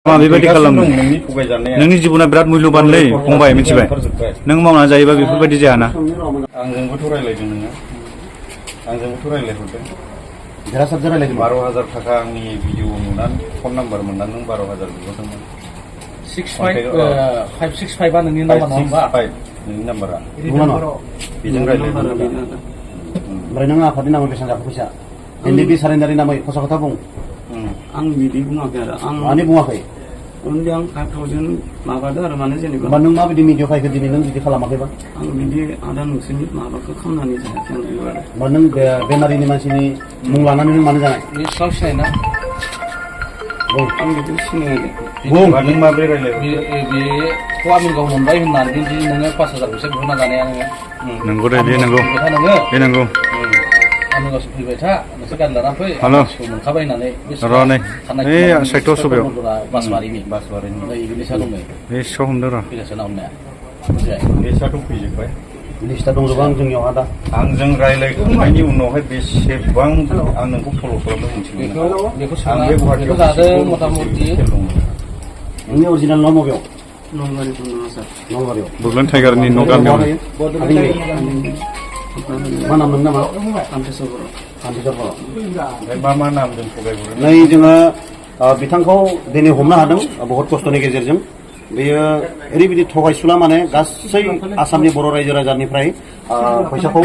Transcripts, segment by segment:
मा बेबायदि खालामनो नोंनि जिबना बिराद मुल्यबानलै फंबाय मिथिबाय नों मावना जायोबा बेफोरबायदि जायाना आंजोंबोथ' रायलायदों नोङो आंजोंबोथ' रायलायहरदों देरहासारजों रायलायदों 12,000 थाखा आंनि भिडिअ नुनानै फन नाम्बार मोननानै नों 12,000 बिहरदोंमोन 565 आ नोंनि नाम्बार नङा होमबा नोंनि नाम्बारा बेजों ओमफ्राय नों आफादनि नामै बेसेबां जाखो फैसा एनडिबि सारेन्डारनि नामै खसा खोथा बुं आं बिदि बुङाखै आरो आं माने बुङाखै ओनदि आं 5,000 माबादो आरो माने जेनेबा होमबा नों माबायदि मिडियाव फायखो दिनै नों बिदि खालामाखैबा आं बिदि आदा नोंसोरनि माबाखौ खालामनानै जायाखै आं बेयो आरो होमबा नों बेमारिनि मानसिनि मुं लानानै नों मानो जानाय बे सिगां सिनायना बुं आं बिदि सिनायाखै बुं नों माब्रै रायलायहरदों बेखौ आमिनगाव मोनबाय होननानै जुदि नोङो 5,000 फैसा बिहरना जानाया नोङो नंगौ दे बे नंगौ बे नंगौ आमिनगावसिम फैबाय था नोंसोर गारि लाना फै हेल' मोनखाबाय होननानै र' नै ओइ साइटआव सबायाव बासबारिनि बासबारिनि बिनि सायाव दं नै बे सिखाव हमदों र' फैसासो ना हमनाया मिथिबाय लिस्टआ दंफैजोब्बाय लिस्टआ दंजोबो आं जोंनियाव आदा आंजों रायलायखांनायनि उनावहाय बेसेबां आं नोंखौ फल' खालामदों मिथिगौ बेखौ आं बे बेखौ जादों मथा मथि नोंनि अरिजिनेल न' मबेयाव नलबारि दं नङा सार नलबारियाव बुग्लन टाइगारनि न' गामियाव मा नाम नोंना मा आमथेसर बर' कान्तिधर बर' ओमफ्राय मा नामजों थगायहरो नै जोङो बिथांखौ दिनै हमनो हादों बहुत खस्थ'नि गेजेरजों बेयो ओरैबायदि थगायसुला माने गासै आसामनि बर' रायजो राजानिफ्राय फैसाखौ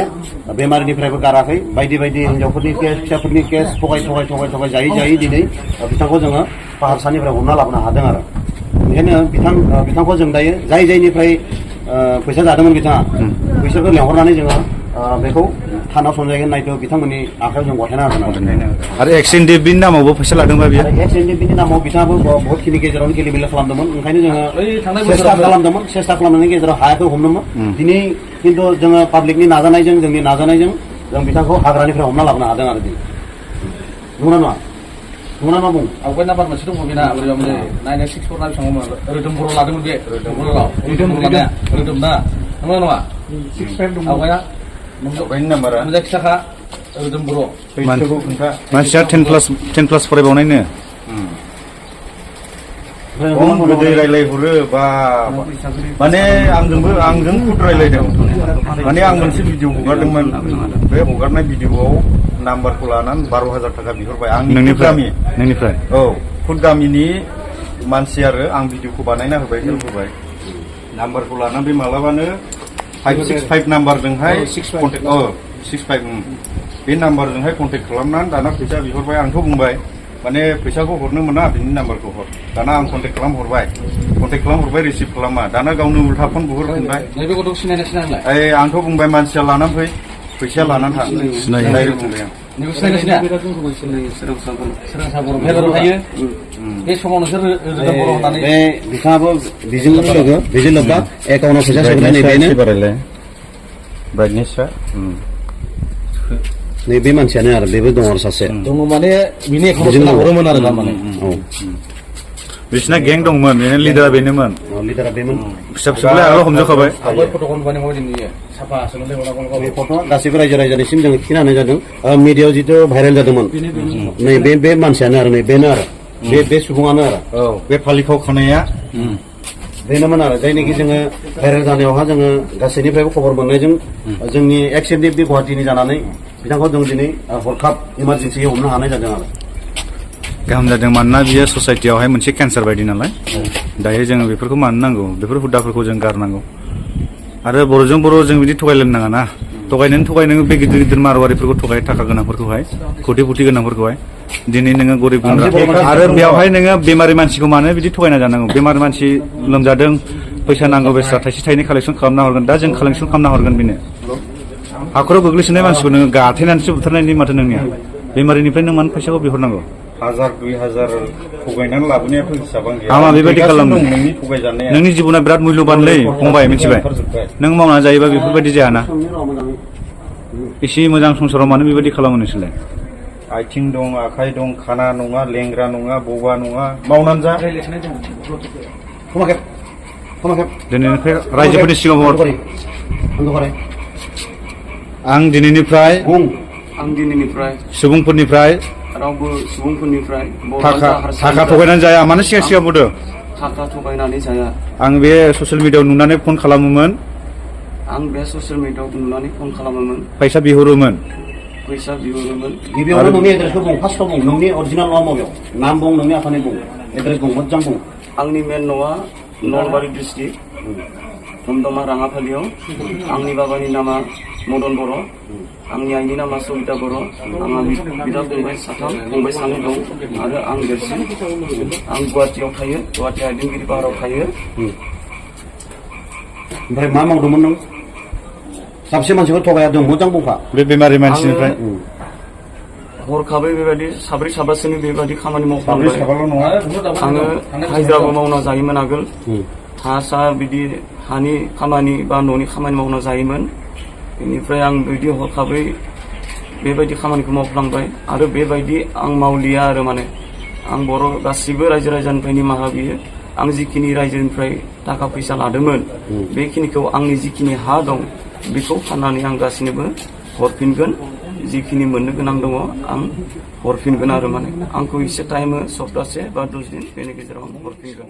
बेमारिनिफ्रायबो गाराखै बायदि बायदि हिन्जावफोरनि केस फिसाफोरनि केस थगाय जायै दिनै बिथांखौ जोङो पाहारसानिफ्राय हमना लाबोनो हादों आरो ओंखायनो बिथांखौ जों दायो जायनिफ्राय फैसा जादोंमोन बिथाङा बिसोरखौ लेंहरनानै जोङो बेखौ थानाव संजायगोन नायथ' बिथांमोननि आखायाव जों गथायना होगोन आरो एक्सिन डेबिनि नामावबो फैसा लादोंबा बियो एक्सएनडिपिनि नामाव बिथाङाबो बहुतखिनि गेजेरावनो गेलेबिला खालामदोंमोन ओंखायनो जोङो सेस्था खालामनायनि गेजेराव हायाखौ हमदोंमोन दिनै खिन्थु जोङो पाब्लिकनि नाजानायजों जोंनि नाजानायजों जों बिथांखौ हाग्रानिफ्राय हमना लाबोनो हादों आरो दिनै नंगौना नङा मा बुं आवगाय नाम्बार मोनसे दङ बेना बोरैबा मोनो 9964 ना बेसेबां रोदोम बर' लादोंमोन बे रोदोम ना नंगौ नङा 65 दङ आवगाया आवगायनि नाम्बारा मोजां खिथाखा रोदोम बर' फैसाखौ खोन्था मानसिया 10 प्लास फरायबावनायनो गोदै रायलायहरो बा माने आंजों खुद रायलायदों माने आं मोनसे भिडिअ हगारदोंमोन बे हगारनाय भिडिअआव नाम्बारखौ लानानै 12,000 थाखा बिहरबाय आंनि नोंनिफ्राय औ खुद गामिनि मानसि आरो आं भिडिअखौ बानायना होबाय हेल्प होबाय नाम्बारखौ लानानै बे मालाबानो 565 नाम्बारजोंहाय 65 बे नाम्बारजोंहाय कन्टेक्ट खालामनानै दाना फैसा बिहरबाय आंथ' बुंबाय माने फैसाखौ हरनो मोना बिनि नाम्बारखौ हर दाना आं कन्टेक्ट खालामहरबाय रिसिभ खालामा दाना गावनो उल्था फन बुहरफिनबाय नैबे गथ'खौ सिनायनाय ओइ आंथ' बुंबाय मानसिया लानानै फै फैसाया लानानै थां डाइरेक्ट बुंबाय आं नैबे सिनायनाय सोरांसा बर' मेजर थायो बे समाव नोंसोर रोदोम बर' होननानै बे बिथाङाबो बेजों लोब्बा एकाउन्टाव फैसा सोग्रा नैबेनो ब्राइटनेसआ नैबे मानसियानो आरो बेबो दङ आरो सासे दङ माने बिनि एकाउन्टाव हरोमोन आरो माने बिसिना गें दंमोन बेनो लिडारा बेनोमोन लिडारा बेमोन फिसा आगोलाव हमजाखाबाय आवगाय फट'खौ नुबाय माबायदि नुयो साफा सोलोंथाइ बे फट' गासैबो रायजो राजानिसिम जों खिना होनाय जादों मिडियायाव जिथु भाइरेल जादोंमोन नै बे मानसियानो आरो नै बेनो आरो बे सुबुङानो आरो बे फालिखाव खानाया बेनोमोन आरो जायनिखि जोङो भाइरेल जानायावहा जोङो गासैनिफ्रायबो खबर मोननायजों जोंनि एक्सिडेन्ट गुवाहाटिनि जानानै बिथांखौ जों दिनै हरखाब इमारजेन्सियै हमनो हानाय जादों आरो गाहाम जादों मानोना बियो ससाइटियावहाय मोनसे केन्सार बायदि नालाय दायो जोङो बेफोरखौ मानो नांगौ बेफोर हुदाफोरखौ जों गारनांगौ आरो बर'जों बर' जों बिदि थगायलायनो नाङा ना थगायनो बे गिदिर मारवारिफोरखौ थगाय थाखा गोनांफोरखौहाय खौथि गोनांफोरखौहाय दिनै नोङो गरिब गुन्द्रा आरो बेवहाय नोङो बेमारि मानसिखौ मानो बिदि थगायना जानांगौ बेमारि मानसि लोमजादों फैसा नांगौ बेस्रा थाइसे थाइनै कालेक्सन खालामना हरगोन दा जों कालेक्सन खालामना हरगोन बेनो हाखराव गोग्लैसोनाय मानसिखौ नोङो गाथेनानैसो बुथारनायनि माथो नोंनिया बेमारिनिफ्राय नों मानो फैसाखौ बिहरनांगौ 1,000-2,000 थगायनानै लाबोनायाथ' हिसाबां गैया मा बेबायदि खालामनो नोंनि थगायजानाया नोंनि जिबना बिराद मुल्यबानलै फंबाय मिथिबाय नों मावना जायोबा बेफोरबायदि जायाना एसे मोजां संसाराव मानो बेबायदि खालामो नोंसोरलाय आथिं दं आखाइ दं खाना नङा लेंग्रा नङा बबा नङा मावनानै जा दिनैनिफ्राय रायजोफोरनि सिगाङाव आं दिनैनिफ्राय सुबुंफोरनिफ्राय रावबो सुबुंफोरनिफ्राय थाखा थगायनानै जाया मानो सिगां बुंदों थाखा थगायनानै जाया आं बे ससियेल मिडियायाव नुनानै फन खालामोमोन आं बे ससियेल मिडियायाव नुनानै फन खालामोमोन फैसा बिहरोमोन फैसा बिहरोमोन गिबियावनो नोंनि एड्रेसखौ बुं फार्स्टआव बुं नोंनि अरिजिनेल न'आ मबेयाव नाम बुं नोंनि आफानि बुं एड्रेस बुं मोजां बुं आंनि मेन न'आ नलबारि डिस्ट्रिक्ट दमदमा राङाफालियाव आंनि बाबानि नामा मदन बर' आंनि आइनि नामा सबिता बर' आंहा बिदा फंबाय साथाम फंबाय सानै दं आरो आं देरसिन आं गुवाहाटियाव थायो गुवाहाटि हाइदिंगिरि पाहाराव थायो ओमफ्राय मा मावदोंमोन नों साबसे मानसिखौ थगाया दं मोजां बुंफा बे बेमारि मानसिनिफ्राय हरखाबै बेबायदि साब्रै साबासोनि बेबायदि खामानि साब्रै मावफ्लांबाय साबाल' नङा आङो हाजिराबो मावना जायोमोन आगोल थासा बिदि हानि खामानि बा न'नि खामानि मावना जायोमोन बेनिफ्राय आं बिदि हरखाबै बेबायदि खामानिखौ मावफ्लांबाय आरो बेबायदि आं मावलिया आरो माने आं बर' गासिबो रायजो राजानिफ्राय निमाहा बियो आं जिखिनि रायजोनिफ्राय थाखा फैसा लादोंमोन बेखिनिखौ आंनि जिखिनि हा दं बेखौ फाननानै आं गासिनोबो हरफिनगोन जिखिनि मोननो गोनां दङ आं हरफिनगोन आरो माने आंखौ एसे टाइम सप्तासे बा 10 दिन बेनि गेजेराव आं हरफिनगोन